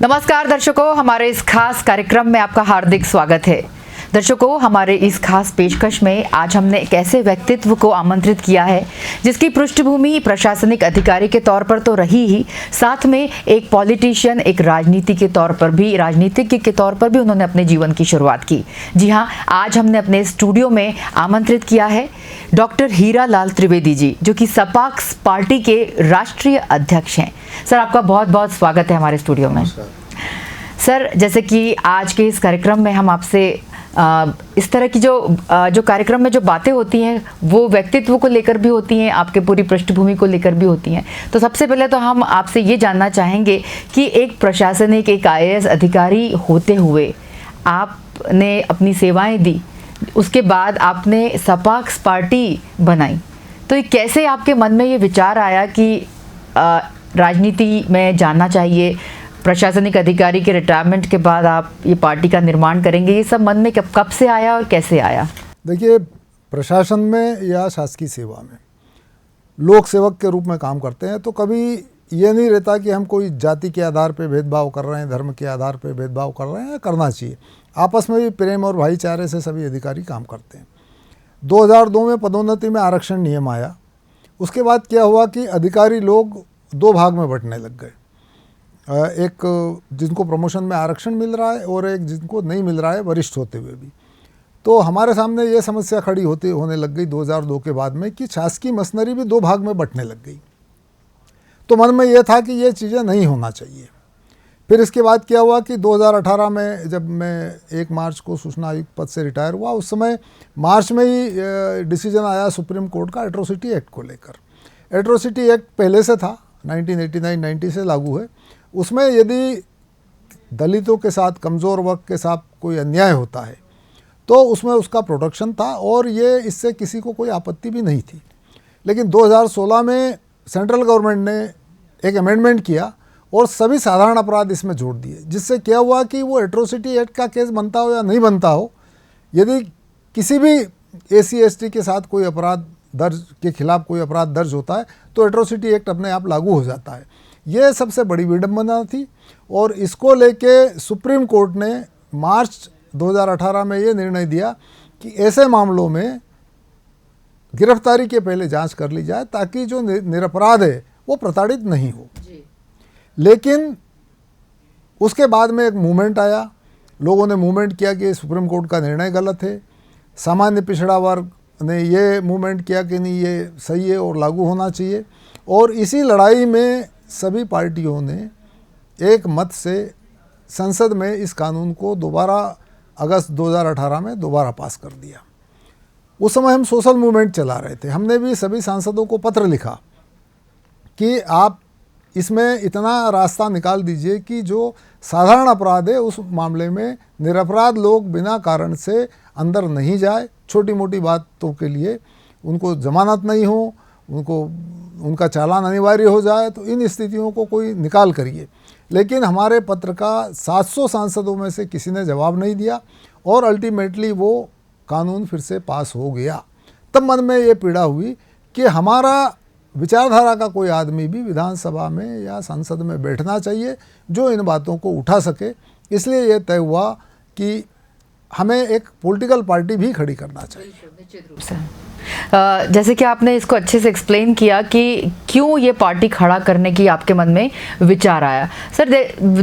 नमस्कार दर्शकों, हमारे इस खास कार्यक्रम में आपका हार्दिक स्वागत है। दर्शकों, हमारे इस खास पेशकश में आज हमने एक ऐसे व्यक्तित्व को आमंत्रित किया है जिसकी पृष्ठभूमि प्रशासनिक अधिकारी के तौर पर तो रही ही, साथ में एक पॉलिटिशियन, एक राजनीतिज्ञ के तौर पर भी उन्होंने अपने जीवन की शुरुआत की। जी हाँ, आज हमने अपने स्टूडियो में आमंत्रित किया है डॉक्टर हीरा लाल त्रिवेदी जी, जो कि सपाक्स पार्टी के राष्ट्रीय अध्यक्ष हैं। सर, आपका बहुत बहुत स्वागत है हमारे स्टूडियो में। सर, जैसे कि आज के इस कार्यक्रम में हम आपसे इस तरह की जो कार्यक्रम में जो बातें होती हैं वो व्यक्तित्व को लेकर भी होती हैं, आपके पूरी पृष्ठभूमि को लेकर भी होती हैं। तो सबसे पहले तो हम आपसे ये जानना चाहेंगे कि एक प्रशासनिक, एक आईएएस अधिकारी होते हुए आपने अपनी सेवाएं दी, उसके बाद आपने सपाक्स पार्टी बनाई, तो ये कैसे आपके मन में ये विचार आया कि राजनीति में जाना चाहिए, प्रशासनिक अधिकारी के रिटायरमेंट के बाद आप ये पार्टी का निर्माण करेंगे? ये सब मन में कब से आया और कैसे आया? देखिए, प्रशासन में या शासकीय सेवा में लोक सेवक के रूप में काम करते हैं तो कभी ये नहीं रहता कि हम कोई जाति के आधार पे भेदभाव कर रहे हैं, धर्म के आधार पे भेदभाव कर रहे हैं। करना चाहिए, आपस में भी प्रेम और भाईचारे से सभी अधिकारी काम करते हैं। 2002 में पदोन्नति में आरक्षण नियम आया। उसके बाद क्या हुआ कि अधिकारी लोग दो भाग में बंटने लग गए, एक जिनको प्रमोशन में आरक्षण मिल रहा है और एक जिनको नहीं मिल रहा है वरिष्ठ होते हुए भी। तो हमारे सामने ये समस्या खड़ी होने लग गई 2002 के बाद में कि शासकीय मशीनरी भी दो भाग में बंटने लग गई। तो मन में ये था कि ये चीज़ें नहीं होना चाहिए। फिर इसके बाद क्या हुआ कि 2018 में जब मैं 1 मार्च को सूचना आयुक्त पद से रिटायर हुआ, उस समय मार्च में ही डिसीजन आया सुप्रीम कोर्ट का एट्रोसिटी एक्ट को लेकर। एट्रोसिटी एक्ट पहले से था, 1989-90 से लागू है। उसमें यदि दलितों के साथ, कमज़ोर वर्ग के साथ कोई अन्याय होता है तो उसमें उसका प्रोटेक्शन था और ये इससे किसी को कोई आपत्ति भी नहीं थी। लेकिन 2016 में सेंट्रल गवर्नमेंट ने एक अमेंडमेंट किया और सभी साधारण अपराध इसमें जोड़ दिए, जिससे क्या हुआ कि वो एट्रोसिटी एक्ट का केस बनता हो या नहीं बनता हो, यदि किसी भी SC/ST के साथ कोई अपराध दर्ज के खिलाफ कोई अपराध दर्ज होता है तो एट्रोसिटी एक्ट अपने आप लागू हो जाता है। ये सबसे बड़ी विडंबना थी और इसको लेके सुप्रीम कोर्ट ने मार्च 2018 में ये निर्णय दिया कि ऐसे मामलों में गिरफ्तारी के पहले जांच कर ली जाए ताकि जो निरपराध है वो प्रताड़ित नहीं हो। लेकिन उसके बाद में एक मूवमेंट आया, लोगों ने मूवमेंट किया कि सुप्रीम कोर्ट का निर्णय गलत है। सामान्य पिछड़ा वर्ग ने ये मूवमेंट किया कि नहीं, ये सही है और लागू होना चाहिए। और इसी लड़ाई में सभी पार्टियों ने एक मत से संसद में इस कानून को दोबारा अगस्त 2018 में दोबारा पास कर दिया। उस समय हम सोशल मूवमेंट चला रहे थे। हमने भी सभी सांसदों को पत्र लिखा कि आप इसमें इतना रास्ता निकाल दीजिए कि जो साधारण अपराध है उस मामले में निरपराध लोग बिना कारण से अंदर नहीं जाए। छोटी मोटी बातों के लिए उनको जमानत नहीं हो, उनका चालान अनिवार्य हो जाए, तो इन स्थितियों को कोई निकाल करिए। लेकिन हमारे पत्र का 700 सांसदों में से किसी ने जवाब नहीं दिया और अल्टीमेटली वो कानून फिर से पास हो गया। तब मन में ये पीड़ा हुई कि हमारा विचारधारा का कोई आदमी भी विधानसभा में या संसद में बैठना चाहिए जो इन बातों को उठा सके। इसलिए ये तय हुआ कि हमें एक पॉलिटिकल पार्टी भी खड़ी करना चाहिए। निश्चित रूप से जैसे कि आपने इसको अच्छे से एक्सप्लेन किया कि क्यों ये पार्टी खड़ा करने की आपके मन में विचार आया। सर,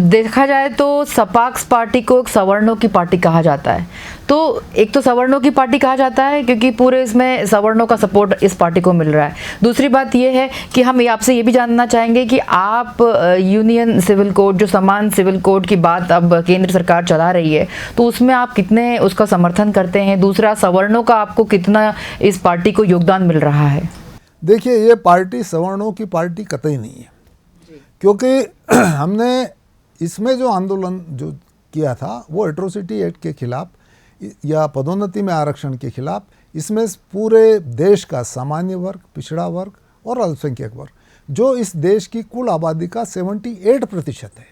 देखा जाए तो सपाक्स पार्टी को एक सवर्णों की पार्टी कहा जाता है। तो एक तो सवर्णों की पार्टी कहा जाता है क्योंकि पूरे इसमें सवर्णों का सपोर्ट इस पार्टी को मिल रहा है। दूसरी बात ये है कि हम आपसे ये भी जानना चाहेंगे कि आप यूनियन सिविल कोड, जो समान सिविल कोड की बात अब केंद्र सरकार चला रही है, तो उसमें आप कितने उसका समर्थन करते हैं? दूसरा, सवर्णों का आपको कितना इस पार्टी को योगदान मिल रहा है? देखिए, ये पार्टी सवर्णों की पार्टी कतई नहीं है, क्योंकि हमने इसमें जो आंदोलन जो किया था वो एट्रोसिटी एक्ट के खिलाफ या पदोन्नति में आरक्षण के खिलाफ, इसमें पूरे देश का सामान्य वर्ग, पिछड़ा वर्ग और अल्पसंख्यक वर्ग, जो इस देश की कुल आबादी का 78% है,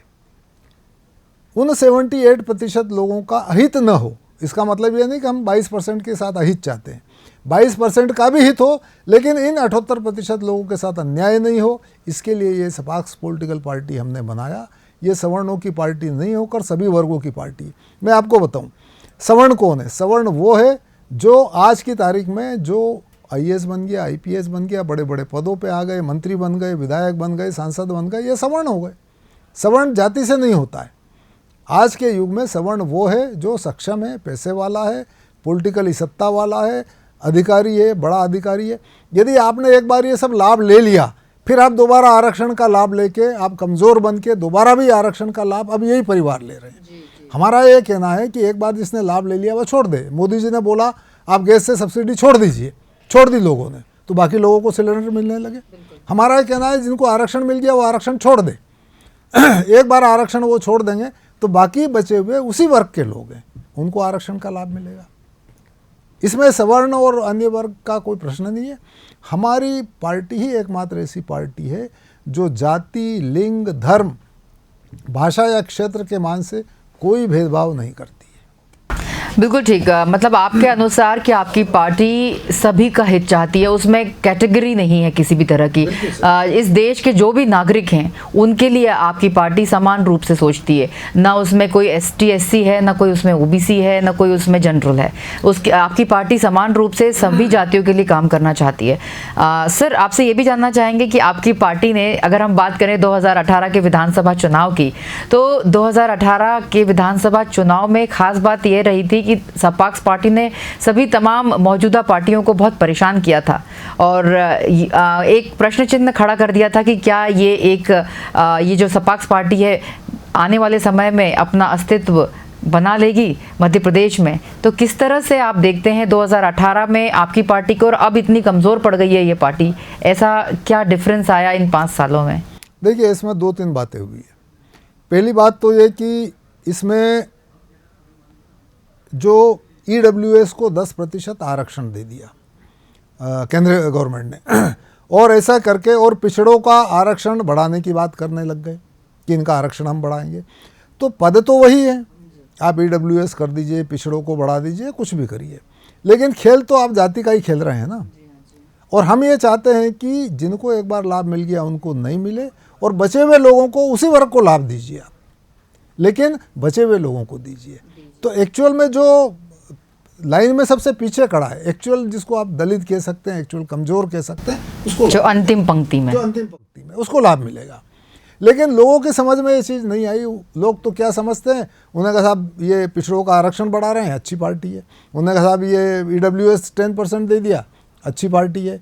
उन 78% लोगों का अहित न हो। इसका मतलब ये नहीं कि हम 22% के साथ अहित चाहते हैं, 22% का भी हित हो, लेकिन इन 78% लोगों के साथ अन्याय नहीं हो। इसके लिए ये सपाक्स पॉलिटिकल पार्टी हमने बनाया। ये सवर्णों की पार्टी नहीं होकर सभी वर्गों की पार्टी है। मैं आपको बताऊं, सवर्ण कौन है? सवर्ण वो है जो आज की तारीख में जो आईएएस बन गया, आईपीएस बन गया, बड़े बड़े पदों पे आ गए, मंत्री बन गए, विधायक बन गए, सांसद बन गए, ये सवर्ण हो गए। सवर्ण जाति से नहीं होता है। आज के युग में सवर्ण वो है जो सक्षम है, पैसे वाला है, पॉलिटिकली सत्ता वाला है, अधिकारी है, बड़ा अधिकारी है। यदि आपने एक बार ये सब लाभ ले लिया, फिर आप दोबारा आरक्षण का लाभ लेके आप कमज़ोर बन के दोबारा भी आरक्षण का लाभ अब यही परिवार ले रहे हैं। हमारा ये कहना है कि एक बार जिसने लाभ ले लिया वह छोड़ दे। मोदी जी ने बोला आप गैस से सब्सिडी छोड़ दीजिए, छोड़ दी लोगों ने, तो बाकी लोगों को सिलेंडर मिलने लगे। हमारा ये कहना है जिनको आरक्षण मिल गया वो आरक्षण छोड़ दे। एक बार आरक्षण वो छोड़ देंगे तो बाकी बचे हुए उसी वर्ग के लोग हैं, उनको आरक्षण का लाभ मिलेगा। इसमें सवर्ण और अन्य वर्ग का कोई प्रश्न नहीं है। हमारी पार्टी ही एकमात्र ऐसी पार्टी है जो जाति, लिंग, धर्म, भाषा या क्षेत्र के मान से कोई भेदभाव नहीं करती। बिल्कुल ठीक। मतलब आपके अनुसार कि आपकी पार्टी सभी का हित चाहती है, उसमें कैटेगरी नहीं है किसी भी तरह की। इस देश के जो भी नागरिक हैं उनके लिए आपकी पार्टी समान रूप से सोचती है, ना उसमें कोई एसटी एससी है, ना कोई उसमें ओबीसी है, ना कोई उसमें जनरल है। उसकी आपकी पार्टी समान रूप से सभी जातियों के लिए काम करना चाहती है। सर, आपसे ये भी जानना चाहेंगे कि आपकी पार्टी ने, अगर हम बात करें 2018 के विधानसभा चुनाव की, तो 2018 के विधानसभा चुनाव में खास बात ये रही थी कि सपाक्स पार्टी ने सभी तमाम मौजूदा पार्टियों को बहुत परेशान किया था और एक प्रश्न चिन्ह खड़ा कर दिया था कि क्या ये जो सपाक्स पार्टी है आने वाले समय में अपना अस्तित्व बना लेगी मध्य प्रदेश में। तो किस तरह से आप देखते हैं 2018 में आपकी पार्टी को, और अब इतनी कमज़ोर पड़ गई है ये पार्टी, ऐसा क्या डिफरेंस आया इन 5 सालों में? देखिए, इसमें 2-3 बातें हुई है। पहली बात तो ये कि इसमें जो ईडब्ल्यूएस को 10% आरक्षण दे दिया केंद्रीय गवर्नमेंट ने और ऐसा करके और पिछड़ों का आरक्षण बढ़ाने की बात करने लग गए कि इनका आरक्षण हम बढ़ाएंगे। तो पद तो वही है, आप ईडब्ल्यूएस कर दीजिए, पिछड़ों को बढ़ा दीजिए, कुछ भी करिए, लेकिन खेल तो आप जाति का ही खेल रहे हैं ना। और हम ये चाहते हैं कि जिनको एक बार लाभ मिल गया उनको नहीं मिले और बचे हुए लोगों को, उसी वर्ग को लाभ दीजिए आप, लेकिन बचे हुए लोगों को दीजिए। तो एक्चुअल में जो लाइन में सबसे पीछे खड़ा है, एक्चुअल जिसको आप दलित कह सकते हैं, एक्चुअल कमजोर कह सकते हैं, उसको जो अंतिम पंक्ति में उसको लाभ मिलेगा। लेकिन लोगों की समझ में ये चीज़ नहीं आई। लोग तो क्या समझते हैं, उन्होंने कहा साहब ये पिछड़ों का आरक्षण बढ़ा रहे हैं, अच्छी पार्टी है। उन्होंने कहा साहब ये ईडब्ल्यूएस 10% दे दिया, अच्छी पार्टी है।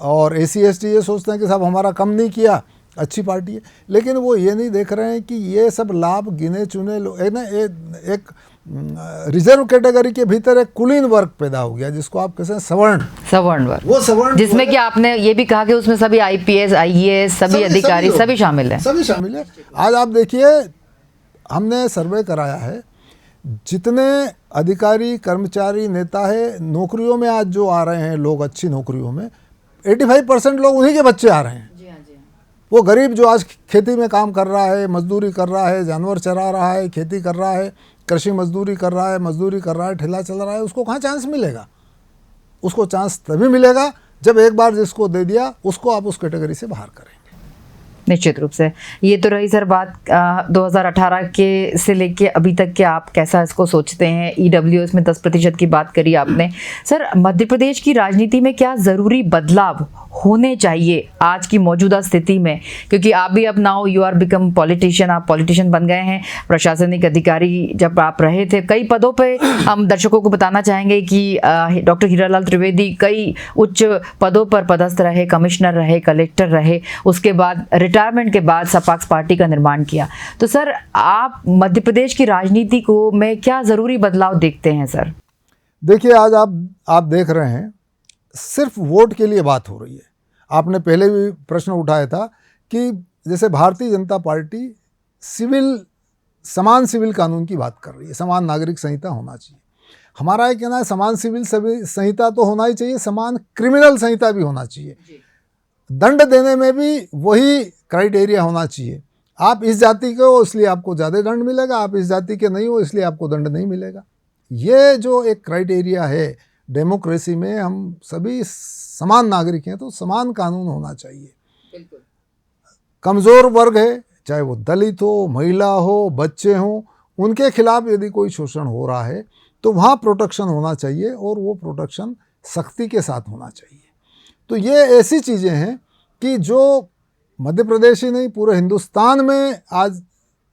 और एसी एसटी ये सोचते हैं कि साहब हमारा कम नहीं किया, अच्छी पार्टी है। लेकिन वो ये नहीं देख रहे हैं कि ये सब लाभ गिने चुने लोग एक रिजर्व कैटेगरी के भीतर एक कुलीन वर्ग पैदा हो गया जिसको आप कहते हैं सवर्ण वर्ग। वो सवर्ण जिसमें कि आपने ये भी कहा कि उसमें सभी आईपीएस, आईएएस, सभी अधिकारी सभी शामिल हैं। सभी शामिल है। आज आप देखिए, हमने सर्वे कराया है, जितने अधिकारी, कर्मचारी, नेता है नौकरियों में आज जो आ रहे हैं लोग, अच्छी नौकरियों में 85% लोग उन्हीं के बच्चे आ रहे हैं। वो गरीब जो आज खेती में काम कर रहा है, मजदूरी कर रहा है, जानवर चरा रहा है, खेती कर रहा है, कृषि मजदूरी कर रहा है, ठेला चला रहा है, उसको कहाँ चांस मिलेगा? उसको चांस तभी मिलेगा जब एक बार जिसको दे दिया उसको आप उस कैटेगरी से बाहर करेंगे। निश्चित रूप से। ये तो रही सर बात 2018 के से लेके अभी तक के आप कैसा इसको सोचते हैं। ईडब्ल्यूएस में 10% की बात करी आपने। सर, मध्य प्रदेश की राजनीति में क्या ज़रूरी बदलाव होने चाहिए आज की मौजूदा स्थिति में? क्योंकि आप भी अब now you are become politician, आप पॉलिटिशियन बन गए हैं, प्रशासनिक अधिकारी जब आप रहे थे कई पदों पे। हम दर्शकों को बताना चाहेंगे कि डॉक्टर हीरालाल त्रिवेदी कई उच्च पदों पर पदस्थ रहे, कमिश्नर रहे, कलेक्टर रहे, उसके बाद रिटायरमेंट के बाद सपाक्स पार्टी का निर्माण किया। तो सर, आप मध्य प्रदेश की राजनीति को में क्या ज़रूरी बदलाव देखते हैं सर? देखिए, आज आप देख रहे हैं सिर्फ वोट के लिए बात हो रही है। आपने पहले भी प्रश्न उठाया था कि जैसे भारतीय जनता पार्टी समान सिविल कानून की बात कर रही है, समान नागरिक संहिता होना चाहिए। हमारा ये कहना है समान सिविल संहिता तो होना ही चाहिए, समान क्रिमिनल संहिता भी होना चाहिए। दंड देने में भी वही क्राइटेरिया होना चाहिए। आप इस जाति के हो इसलिए आपको ज़्यादा दंड मिलेगा, आप इस जाति के नहीं हो इसलिए आपको दंड नहीं मिलेगा। ये जो एक क्राइटेरिया है डेमोक्रेसी में, हम सभी समान नागरिक हैं तो समान कानून होना चाहिए। कमज़ोर वर्ग है चाहे वो दलित हो, महिला हो, बच्चे हों, उनके खिलाफ यदि कोई शोषण हो रहा है तो वहाँ प्रोटेक्शन होना चाहिए और वो प्रोटेक्शन सख्ती के साथ होना चाहिए। तो ये ऐसी चीज़ें हैं कि जो मध्य प्रदेश ही नहीं पूरे हिंदुस्तान में आज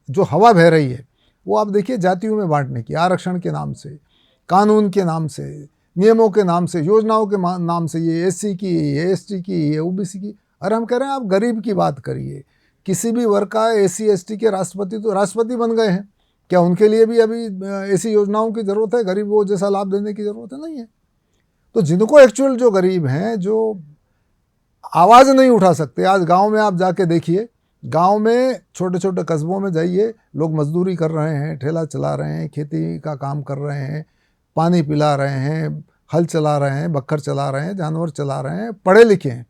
जो हवा बह रही है वो आप देखिए जातियों में बांटने की, आरक्षण के नाम से, कानून के नाम से, नियमों के नाम से, योजनाओं के नाम से, ये एससी की, ये एसटी की, ये ओबीसी की। अरे हम कह रहे हैं आप गरीब की बात करिए, किसी भी वर्ग का एससी एसटी के राष्ट्रपति तो राष्ट्रपति बन गए हैं, क्या उनके लिए भी अभी ऐसी योजनाओं की ज़रूरत है? गरीब वो जैसा लाभ देने की ज़रूरत नहीं है। तो जिनको एक्चुअल जो गरीब हैं, जो आवाज़ नहीं उठा सकते, आज गांव में आप जाके देखिए, गांव में छोटे छोटे कस्बों में जाइए, लोग मजदूरी कर रहे हैं, ठेला चला रहे हैं, खेती का काम कर रहे हैं, पानी पिला रहे हैं, हल चला रहे हैं, बक्खर चला रहे हैं, जानवर चला रहे हैं, पढ़े लिखे हैं।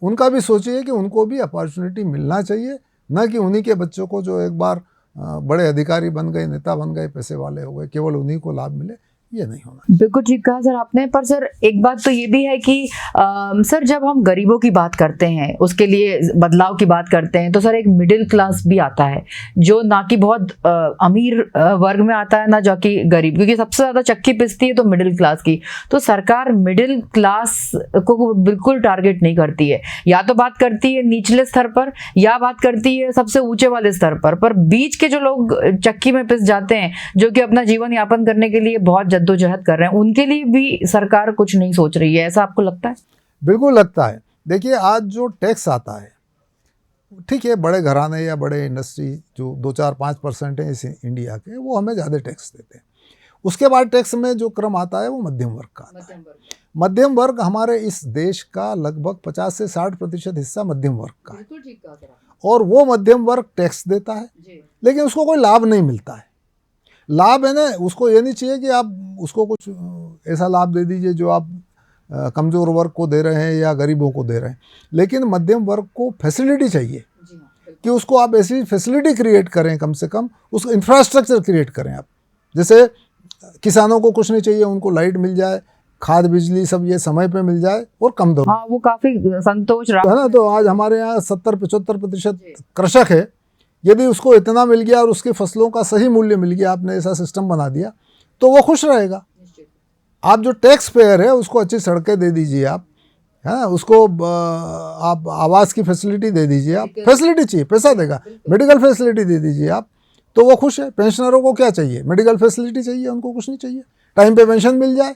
उनका भी सोचिए कि उनको भी अपॉर्चुनिटी मिलना चाहिए, न कि उन्हीं के बच्चों को जो एक बार बड़े अधिकारी बन गए, नेता बन गए, पैसे वाले हो गए, केवल उन्हीं को लाभ मिले, ये नहीं होना। बिल्कुल ठीक कहा सर आपने। पर सर एक बात तो ये भी है कि सर जब हम गरीबों की बात करते हैं, उसके लिए बदलाव की बात करते हैं, तो सर एक मिडिल क्लास भी आता है जो ना कि बहुत अमीर वर्ग में आता है, ना जो कि गरीब, क्योंकि सबसे ज्यादा चक्की पिसती है तो मिडिल क्लास की। तो सरकार मिडिल क्लास को बिल्कुल टारगेट नहीं करती है, या तो बात करती है निचले स्तर पर या बात करती है सबसे ऊंचे वाले स्तर पर बीच के जो लोग चक्की में पिस जाते हैं, जो कि अपना जीवन यापन करने के लिए बहुत जद्दोजहद कर रहे हैं, उनके लिए भी सरकार कुछ नहीं सोच रही है, ऐसा आपको लगता है? बिल्कुल लगता है। देखिए आज जो टैक्स आता है, ठीक है, बड़े घराने या बड़े इंडस्ट्री जो 2-4-5% हैं इस इंडिया के, वो हमें ज़्यादा टैक्स देते हैं। उसके बाद टैक्स में जो क्रम आता है वो मध्यम वर्ग का आता है। मध्यम वर्ग हमारे इस देश का लगभग 50 से 60% हिस्सा मध्यम वर्ग का है, और वो मध्यम वर्ग टैक्स देता है, लेकिन उसको कोई लाभ नहीं मिलता है। लाभ है ना, उसको ये नहीं चाहिए कि आप उसको कुछ ऐसा लाभ दे दीजिए जो आप कमज़ोर वर्ग को दे रहे हैं या गरीबों को दे रहे हैं, लेकिन मध्यम वर्ग को फैसिलिटी चाहिए कि उसको आप ऐसी फैसिलिटी क्रिएट करें, कम से कम उसको इंफ्रास्ट्रक्चर क्रिएट करें आप। जैसे किसानों को कुछ नहीं चाहिए, उनको लाइट मिल जाए, खाद बिजली सब ये समय पे मिल जाए और कम दर। हाँ, वो काफ़ी संतोष रहा है ना। तो आज हमारे यहाँ 70-75% कृषक है, यदि उसको इतना मिल गया और उसकी फसलों का सही मूल्य मिल गया, आपने ऐसा सिस्टम बना दिया, तो वो खुश रहेगा। आप जो टैक्स पेयर है उसको अच्छी सड़कें दे दीजिए आप, है ना, उसको आप आवास की फैसिलिटी दे दीजिए, आप फैसिलिटी चाहिए, पैसा देगा, मेडिकल फैसिलिटी दे दीजिए आप, तो वो खुश है। पेंशनरों को क्या चाहिए? मेडिकल फैसिलिटी चाहिए, उनको कुछ नहीं चाहिए, टाइम पे पेंशन मिल जाए।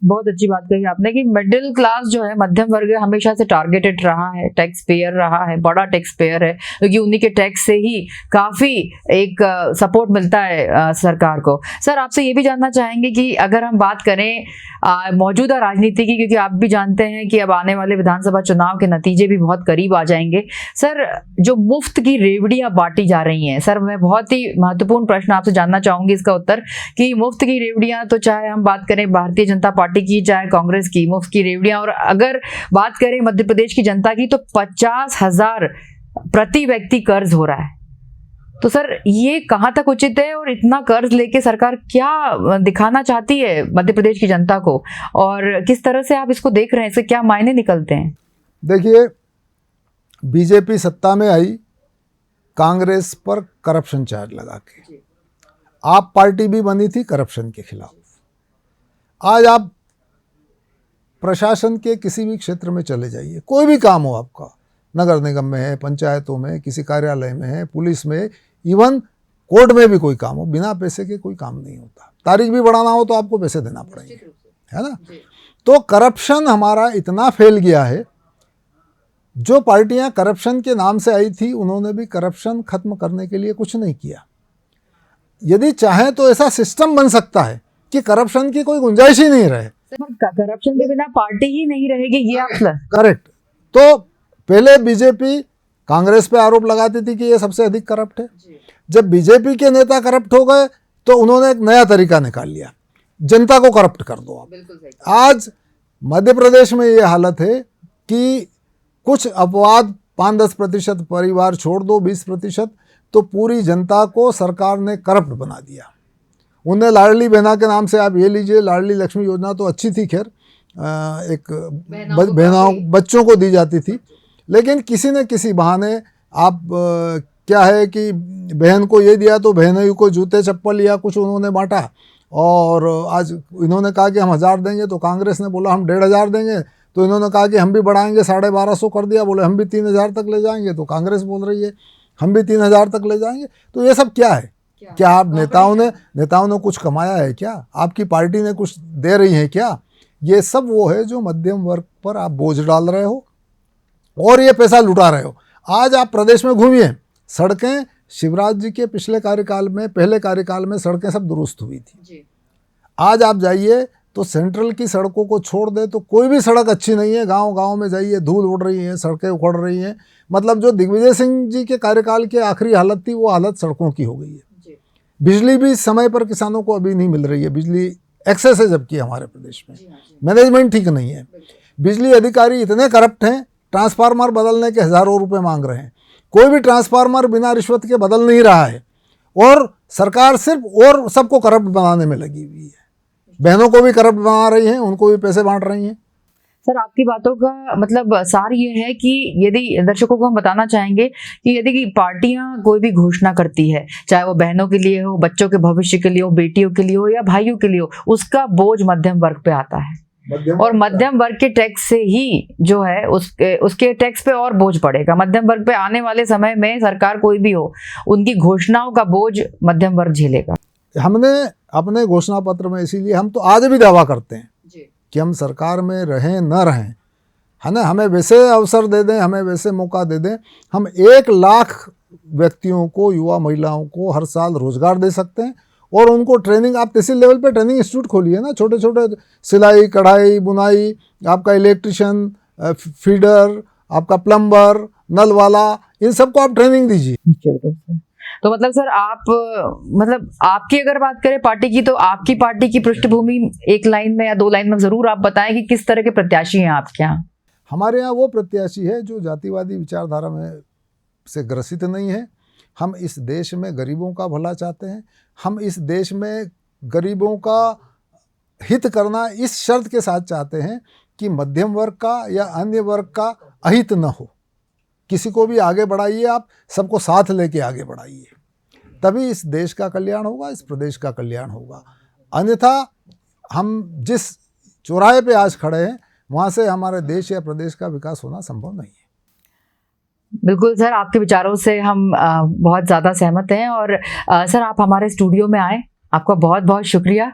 बहुत अच्छी बात कही आपने कि मिडिल क्लास जो है, मध्यम वर्ग हमेशा से टारगेटेड रहा है, टैक्स पेयर रहा है, बड़ा टैक्स पेयर है, क्योंकि उन्हीं के टैक्स से ही काफ़ी एक सपोर्ट मिलता है सरकार को। सर आपसे ये भी जानना चाहेंगे कि अगर हम बात करें मौजूदा राजनीति की, क्योंकि आप भी जानते हैं कि अब आने वाले विधानसभा चुनाव के नतीजे भी बहुत करीब आ जाएंगे। सर जो मुफ्त की रेवड़ियाँ बांटी जा रही हैं, सर मैं बहुत ही महत्वपूर्ण प्रश्न आपसे जानना चाहूँगी इसका उत्तर, कि मुफ्त की रेवड़ियाँ, तो चाहे हम बात करें भारतीय जनता पार्टी की, चाहे कांग्रेस की, मुफ्त की रेवड़ियां, और अगर बात करें मध्य प्रदेश की जनता की तो 50,000 प्रति व्यक्ति कर्ज हो रहा है। तो सर ये कहां तक उचित है, और इतना कर्ज लेके सरकार क्या दिखाना चाहती है मध्य प्रदेश की जनता को, और किस तरह से आप इसको देख रहे हैं, इससे क्या मायने निकलते हैं? देखिए, बीजेपी सत्ता में आई कांग्रेस पर करप्शन चार्ज लगा के, आप पार्टी भी बनी थी करप्शन के खिलाफ। आज आप प्रशासन के किसी भी क्षेत्र में चले जाइए, कोई भी काम हो आपका, नगर निगम में है, पंचायतों में, किसी कार्यालय में है, पुलिस में, इवन कोर्ट में भी कोई काम हो, बिना पैसे के कोई काम नहीं होता। तारीख भी बढ़ाना हो तो आपको पैसे देना पड़ेंगे, है ना। तो करप्शन हमारा इतना फैल गया है, जो पार्टियां करप्शन के नाम से आई थी उन्होंने भी करप्शन खत्म करने के लिए कुछ नहीं किया। यदि चाहे तो ऐसा सिस्टम बन सकता है कि करप्शन की कोई गुंजाइश ही नहीं रहे। करप्शन के बिना पार्टी ही नहीं रहेगी, ये आप करेक्ट। तो पहले बीजेपी कांग्रेस पे आरोप लगाती थी कि ये सबसे अधिक करप्ट है। जब बीजेपी के नेता करप्ट हो गए तो उन्होंने एक नया तरीका निकाल लिया, जनता को करप्ट कर दो आप। आज मध्य प्रदेश में ये हालत है कि कुछ अपवाद 5-10% परिवार छोड़ दो, 20%, तो पूरी जनता को सरकार ने करप्ट बना दिया। उन्हें लाडली बहना के नाम से आप ये लीजिए, लाडली लक्ष्मी योजना तो अच्छी थी, खैर एक बहनाओं बच्चों को दी जाती थी, लेकिन किसी न किसी बहाने आप क्या है कि बहन को ये दिया तो बहनों को जूते चप्पल या कुछ उन्होंने बांटा, और आज इन्होंने कहा कि हम 1000 देंगे तो कांग्रेस ने बोला हम 1500 देंगे, तो इन्होंने कहा कि हम भी बढ़ाएंगे 1250 कर दिया, बोले हम भी 3000 तक ले जाएंगे, तो कांग्रेस बोल रही है हम भी 3000 तक ले जाएंगे। तो ये सब क्या है? क्या आप नेताओं ने कुछ कमाया है क्या? आपकी पार्टी ने कुछ दे रही है क्या? ये सब वो है जो मध्यम वर्ग पर आप बोझ डाल रहे हो और ये पैसा लुटा रहे हो। आज आप प्रदेश में घूमिए, सड़कें शिवराज जी के पहले कार्यकाल में सड़कें सब दुरुस्त हुई थी। आज आप जाइए तो सेंट्रल की सड़कों को छोड़ दे तो कोई भी सड़क अच्छी नहीं है। गांव में जाइए, धूल उड़ रही है, सड़कें उखड़ रही हैं। मतलब जो दिग्विजय सिंह जी के कार्यकाल की आखिरी हालत थी वो हालत सड़कों की हो गई है। बिजली भी समय पर किसानों को अभी नहीं मिल रही है, बिजली एक्सेस है जबकि हमारे प्रदेश में मैनेजमेंट ठीक नहीं है। बिजली अधिकारी इतने करप्ट हैं, ट्रांसफार्मर बदलने के हज़ारों रुपए मांग रहे हैं। कोई भी ट्रांसफार्मर बिना रिश्वत के बदल नहीं रहा है और सरकार सिर्फ और सबको करप्ट बनाने में लगी हुई है। बहनों को भी करप्ट बना रही हैं, उनको भी पैसे बांट रही हैं। सर, आपकी बातों का मतलब सार ये है कि यदि दर्शकों को हम बताना चाहेंगे कि यदि पार्टियां कोई भी घोषणा करती है, चाहे वो बहनों के लिए हो, बच्चों के भविष्य के लिए हो, बेटियों के लिए हो या भाइयों के लिए हो, उसका बोझ मध्यम वर्ग पे आता है और मध्यम वर्ग के टैक्स से ही जो है उसके टैक्स पे और बोझ पड़ेगा। मध्यम वर्ग पे आने वाले समय में सरकार कोई भी हो, उनकी घोषणाओं का बोझ मध्यम वर्ग झेलेगा। हमने अपने घोषणा पत्र में, इसीलिए हम तो आज भी दावा करते हैं कि हम सरकार में रहें न रहें, है ना, हमें वैसे अवसर दे दें, हमें वैसे मौका दे दें, हम 1 लाख व्यक्तियों को, युवा महिलाओं को हर साल रोजगार दे सकते हैं। और उनको ट्रेनिंग, आप तहसील लेवल पे ट्रेनिंग इंस्टीट्यूट खोलिए ना, छोटे छोटे सिलाई, कढ़ाई, बुनाई, आपका इलेक्ट्रिशियन, फीडर, आपका प्लम्बर, नल वाला, इन सबको आप ट्रेनिंग दीजिए। तो मतलब सर, आपकी अगर बात करें पार्टी की, तो आपकी पार्टी की पृष्ठभूमि 1 लाइन में या 2 लाइन में जरूर आप बताएं कि किस तरह के प्रत्याशी हैं आपके यहाँ। हमारे यहाँ वो प्रत्याशी है जो जातिवादी विचारधारा में से ग्रसित नहीं है। हम इस देश में गरीबों का भला चाहते हैं। हम इस देश में गरीबों का हित करना इस शर्त के साथ चाहते हैं कि मध्यम वर्ग का या अन्य वर्ग का अहित न हो। किसी को भी आगे बढ़ाइए, आप सबको साथ लेके आगे बढ़ाइए, तभी इस देश का कल्याण होगा, इस प्रदेश का कल्याण होगा। अन्यथा हम जिस चौराहे पे आज खड़े हैं वहाँ से हमारे देश या प्रदेश का विकास होना संभव नहीं है। बिल्कुल सर, आपके विचारों से हम बहुत ज़्यादा सहमत हैं। और सर, आप हमारे स्टूडियो में आए, आपका बहुत बहुत शुक्रिया।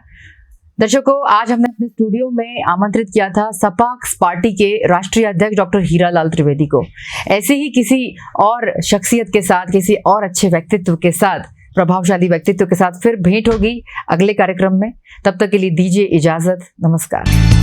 दर्शकों, आज हमने अपने स्टूडियो में आमंत्रित किया था सपा पार्टी के राष्ट्रीय अध्यक्ष डॉक्टर हीरालाल त्रिवेदी को। ऐसे ही किसी और शख्सियत के साथ, किसी और अच्छे व्यक्तित्व के साथ, प्रभावशाली व्यक्तित्व के साथ फिर भेंट होगी अगले कार्यक्रम में। तब तक के लिए दीजिए इजाजत। नमस्कार।